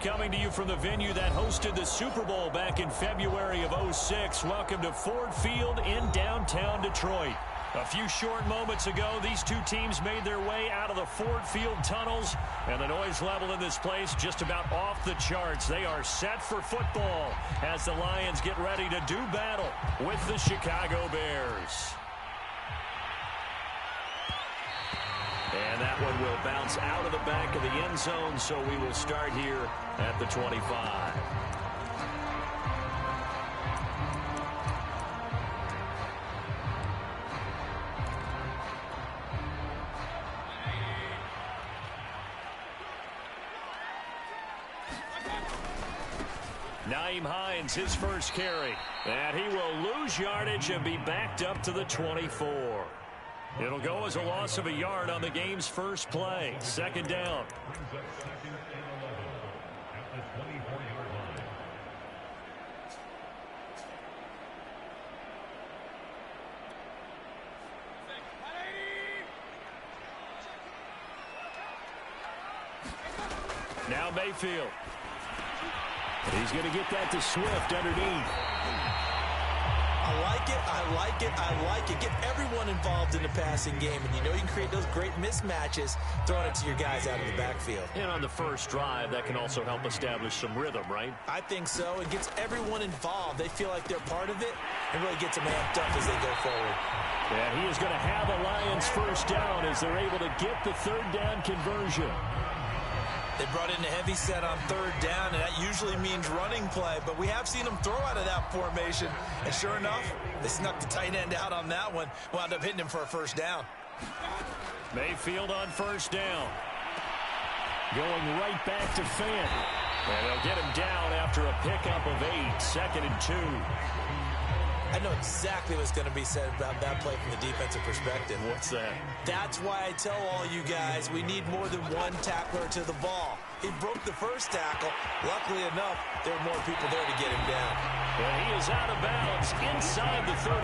Coming to you from the venue that hosted the Super Bowl back in February of '06. Welcome to Ford Field in downtown Detroit. A few short moments ago, these two teams made their way out of the Ford Field tunnels, and the noise level in this place just about off the charts. They are set for football as the Lions get ready to do battle with the Chicago Bears. And that one will bounce out of the back of the end zone, so we will start here at the 25. Nyheim Hines, his first carry. And he will lose yardage and be backed up to the 24. It'll go as a loss of a yard on the game's first play. Second down. Now Mayfield. He's going to get that to Swift underneath. I like it, I like it, I like it. Get everyone involved in the passing game, and you know you can create those great mismatches throwing it to your guys out of the backfield. And on the first drive, that can also help establish some rhythm, right? I think so. It gets everyone involved. They feel like they're part of it, and really gets them amped up as they go forward. And he is going to have a Lions first down as they're able to get the third down conversion. They brought in a heavy set on third down, and that usually means running play. But we have seen them throw out of that formation. And sure enough, they snuck the tight end out on that one. Wound up hitting him for a first down. Mayfield on first down. Going right back to Fant. And they'll get him down after a pickup of 8. 2nd and 2. I know exactly what's going to be said about that play from the defensive perspective. What's that? That's why I tell all you guys we need more than one tackler to the ball. He broke the first tackle. Luckily enough, there were more people there to get him down. And he is out of bounds inside the 35.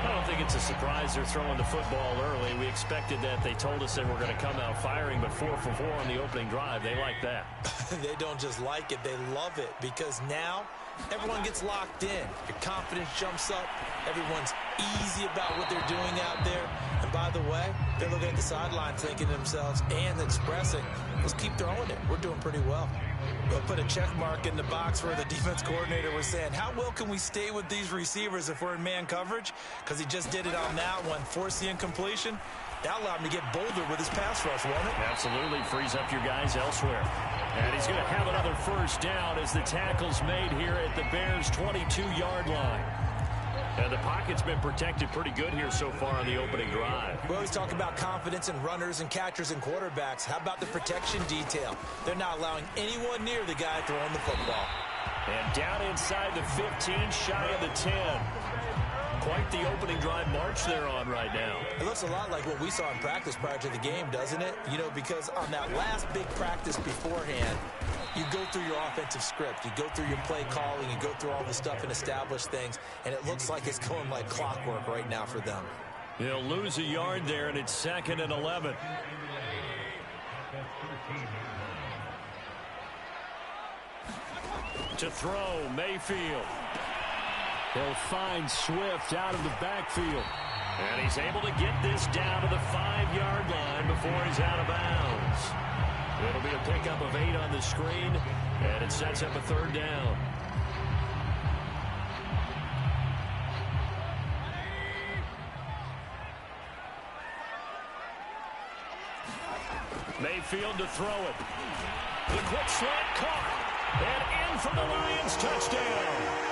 I don't think it's a surprise they're throwing the football early. We expected that. They told us they were going to come out firing, but 4 for 4 on the opening drive. They like that. They don't just like it, they love it, because now everyone gets locked in. Your confidence jumps up. Everyone's easy about what they're doing out there. And by the way, they're looking at the sideline thinking to themselves and expressing, let's keep throwing it. We're doing pretty well. We'll put a check mark in the box where the defense coordinator was saying, how well can we stay with these receivers if we're in man coverage? Because he just did it on that one. Force the incompletion. That allowed him to get bolder with his pass rush, won't it? Absolutely. Frees up your guys elsewhere. And he's going to have another first down as the tackle's made here at the Bears' 22-yard line. And the pocket's been protected pretty good here so far on the opening drive. We always talk about confidence in runners and catchers and quarterbacks. How about the protection detail? They're not allowing anyone near the guy throwing the football. And down inside the 15, shy of the 10. Quite the opening drive march they're on right now. It looks a lot like what we saw in practice prior to the game, doesn't it? You know, because on that last big practice beforehand, you go through your offensive script, you go through your play calling, you go through all the stuff and establish things, and it looks like it's going like clockwork right now for them. They'll lose a yard there, and it's 2nd and 11. To throw, Mayfield. He'll find Swift out of the backfield. And he's able to get this down to the 5-yard line before he's out of bounds. It'll be a pickup of 8 on the screen, and it sets up a third down. Mayfield to throw it. The quick slant caught. And in for the Lions touchdown.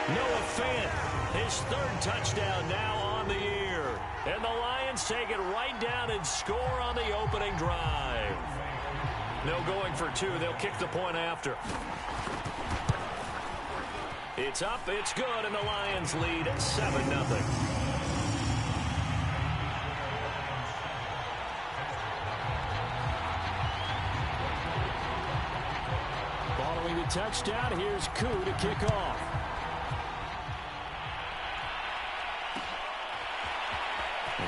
Noah Fant, his 3rd touchdown now on the year. And the Lions take it right down and score on the opening drive. No going for 2. They'll kick the point after. It's up, it's good, and the Lions lead 7-0. Following the touchdown, here's Koo to kick off.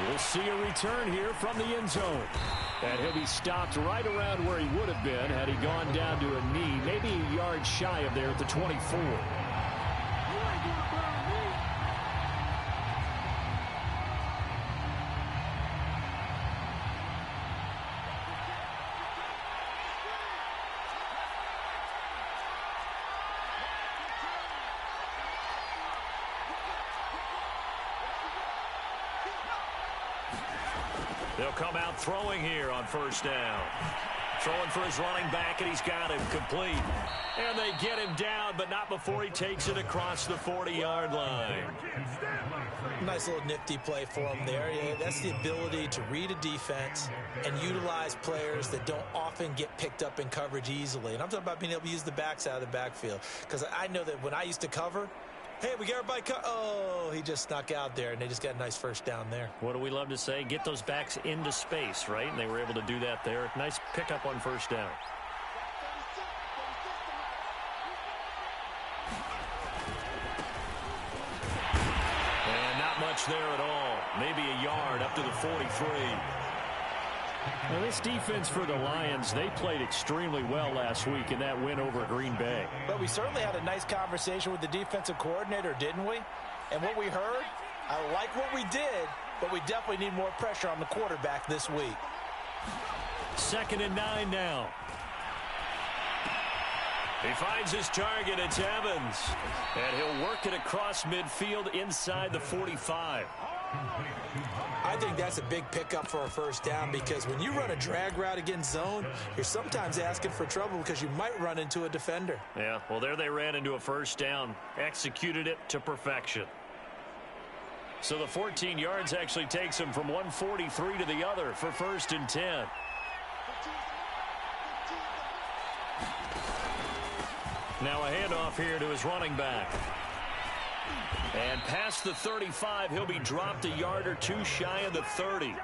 We'll see a return here from the end zone. And he'll be stopped right around where he would have been had he gone down to a knee, maybe a yard shy of there at the 24. They'll come out throwing here on first down. Throwing for his running back, and he's got him complete. And they get him down, but not before he takes it across the 40-yard line. Nice little nifty play for him there. Yeah, that's the ability to read a defense and utilize players that don't often get picked up in coverage easily. And I'm talking about being able to use the backs out of the backfield. Because I know that when I used to cover, hey, we got everybody oh, he just snuck out there, and they just got a nice first down there. What do we love to say? Get those backs into space, right? And they were able to do that there. Nice pickup on first down. And not much there at all. Maybe a yard up to the 43. Now, this defense for the Lions, they played extremely well last week in that win over Green Bay. But we certainly had a nice conversation with the defensive coordinator, didn't we? And what we heard, I like what we did, but we definitely need more pressure on the quarterback this week. 2nd and 9 now. He finds his target. It's Evans. And he'll work it across midfield inside the 45. I think that's a big pickup for a first down, because when you run a drag route against zone, you're sometimes asking for trouble because you might run into a defender. Yeah, well, there they ran into a first down. Executed it to perfection. So the 14 yards actually takes him from 143 to the other for 1st and 10. Now a handoff here to his running back. And past the 35, he'll be dropped a yard or two shy of the 30.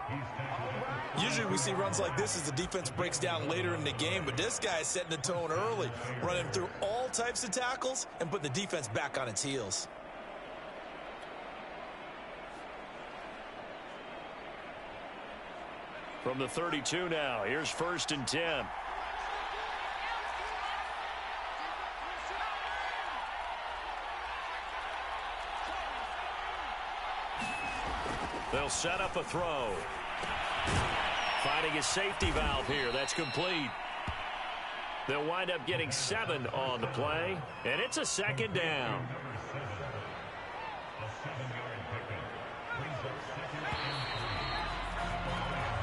Usually we see runs like this as the defense breaks down later in the game, but this guy is setting the tone early, running through all types of tackles and putting the defense back on its heels. From the 32 now, here's 1st and 10. They'll set up a throw. Finding a safety valve here. That's complete. They'll wind up getting 7 on the play, and it's a 2nd down.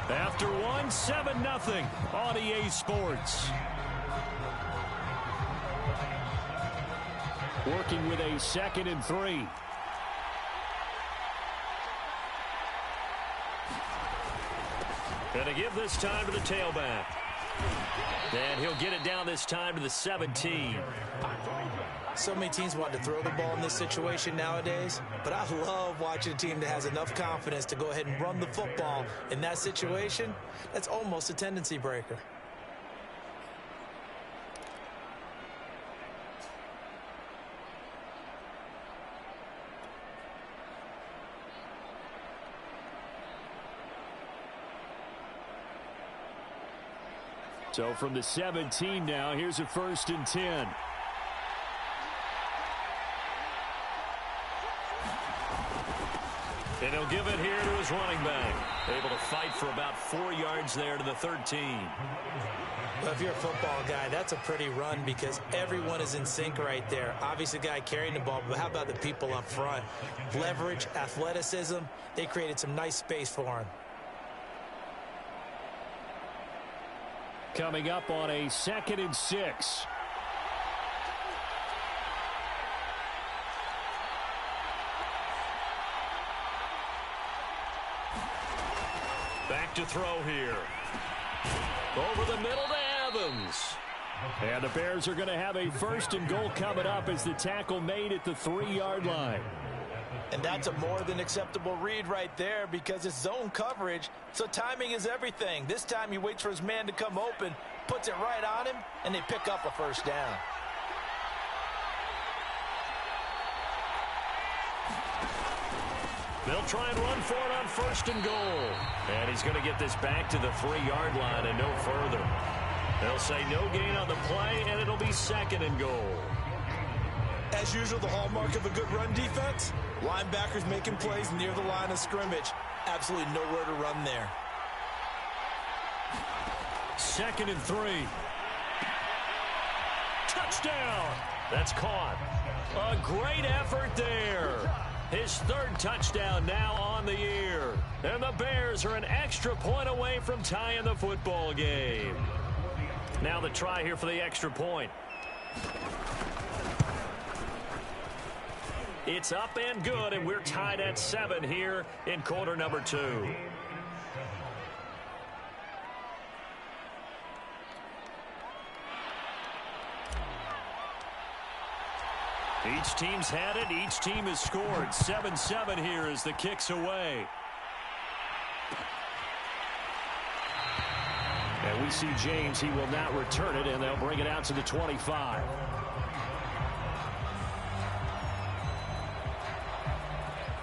After 1, 7-0 on EA Sports. Working with a 2nd and 3. Gonna give this time to the tailback. And he'll get it down this time to the 17. So many teams want to throw the ball in this situation nowadays, but I love watching a team that has enough confidence to go ahead and run the football in that situation. That's almost a tendency breaker. So from the 17 now, here's a 1st and 10. And he'll give it here to his running back. Able to fight for about 4 yards there to the 13. Well, if you're a football guy, that's a pretty run because everyone is in sync right there. Obviously, the guy carrying the ball, but how about the people up front? Leverage, athleticism, they created some nice space for him. Coming up on a 2nd and 6. Back to throw here. Over the middle to Evans. And the Bears are going to have a 1st and goal coming up as the tackle made at the 3-yard line. And that's a more than acceptable read right there because it's zone coverage, so timing is everything. This time he waits for his man to come open, puts it right on him, and they pick up a 1st down. They'll try and run for it on 1st and goal. And he's going to get this back to the 3-yard line and no further. They'll say no gain on the play, and it'll be 2nd and goal. As usual, the hallmark of a good run defense, linebackers making plays near the line of scrimmage. Absolutely nowhere to run there. 2nd and 3. Touchdown! That's caught. A great effort there. His 3rd touchdown now on the year. And the Bears are an extra point away from tying the football game. Now the try here for the extra point. It's up and good, and we're tied at 7 here in quarter number 2. Each team's had it. Each team has scored. 7-7 here as the kick's away. And we see James. He will not return it, and they'll bring it out to the 25.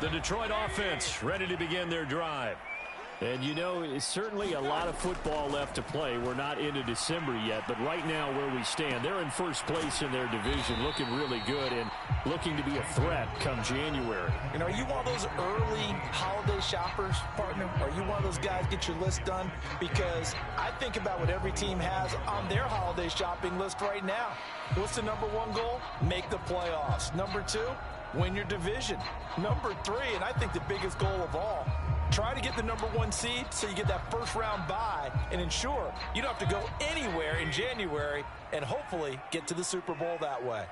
The Detroit offense ready to begin their drive. And, you know, it's certainly a lot of football left to play. We're not into December yet, but right now where we stand, they're in 1st place in their division, looking really good and looking to be a threat come January. And are you one of those early holiday shoppers, partner? Are you one of those guys get your list done? Because I think about what every team has on their holiday shopping list right now. What's the number 1 goal? Make the playoffs. Number 2, win your division. Number 3, and I think the biggest goal of all, try to get the number 1 seed so you get that 1st round bye and ensure you don't have to go anywhere in January and hopefully get to the Super Bowl that way.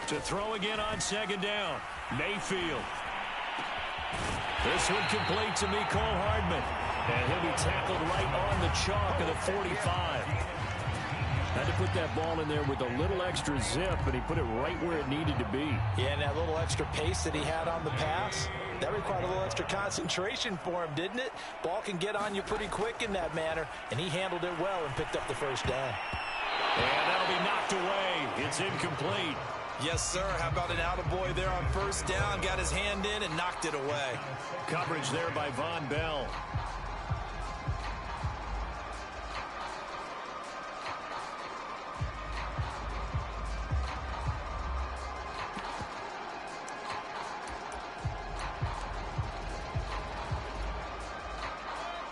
To throw again on 2nd down, Mayfield. This one complete to Mecole Hardman. And he'll be tackled right on the chalk of the 45. Had to put that ball in there with a little extra zip, and he put it right where it needed to be. Yeah, and that little extra pace that he had on the pass, that required a little extra concentration for him, didn't it? Ball can get on you pretty quick in that manner, and he handled it well and picked up the 1st down. And that'll be knocked away. It's incomplete. Yes, sir. How about an attaboy there on 1st down? Got his hand in and knocked it away. Coverage there by Von Bell.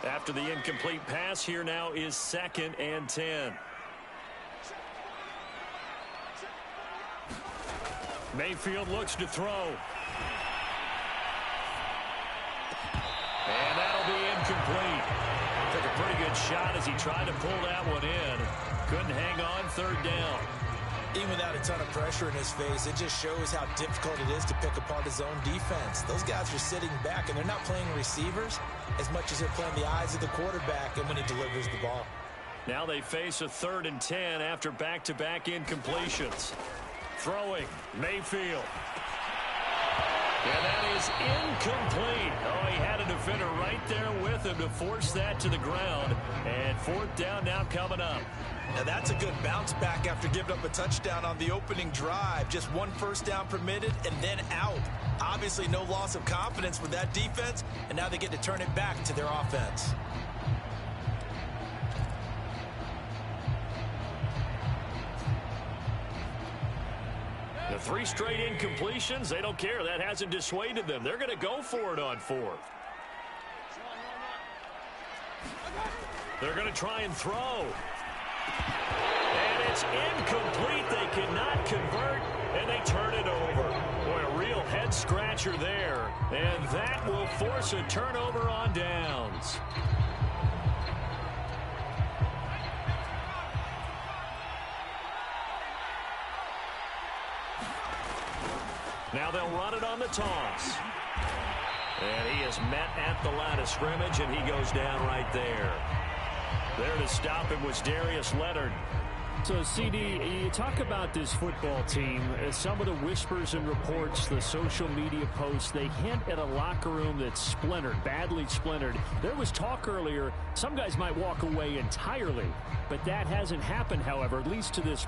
After the incomplete pass, here now is 2nd and 10. Mayfield looks to throw. And that'll be incomplete. Took a pretty good shot as he tried to pull that one in. Couldn't hang on 3rd down. Even without a ton of pressure in his face, it just shows how difficult it is to pick apart his own defense. Those guys are sitting back, and they're not playing receivers as much as they're playing the eyes of the quarterback and when he delivers the ball. Now they face a 3rd and 10 after back-to-back incompletions. Throwing, Mayfield. And that is incomplete. Oh, he had a defender right there with him to force that to the ground. And 4th down now coming up. Now that's a good bounce back after giving up a touchdown on the opening drive. Just 1 1st down permitted and then out. Obviously no loss of confidence with that defense, and now they get to turn it back to their offense. The 3 straight incompletions, they don't care. That hasn't dissuaded them. They're going to go for it on 4th. They're going to try and throw. And it's incomplete. They cannot convert, and they turn it over. Boy, a real head-scratcher there. And that will force a turnover on downs. Now they'll run it on the toss. And he is met at the line of scrimmage, and he goes down right there. There to stop him was Darius Leonard. So, CD, you talk about this football team. Some of the whispers and reports, the social media posts, they hint at a locker room that's splintered, badly splintered. There was talk earlier, some guys might walk away entirely, but that hasn't happened, however, at least to this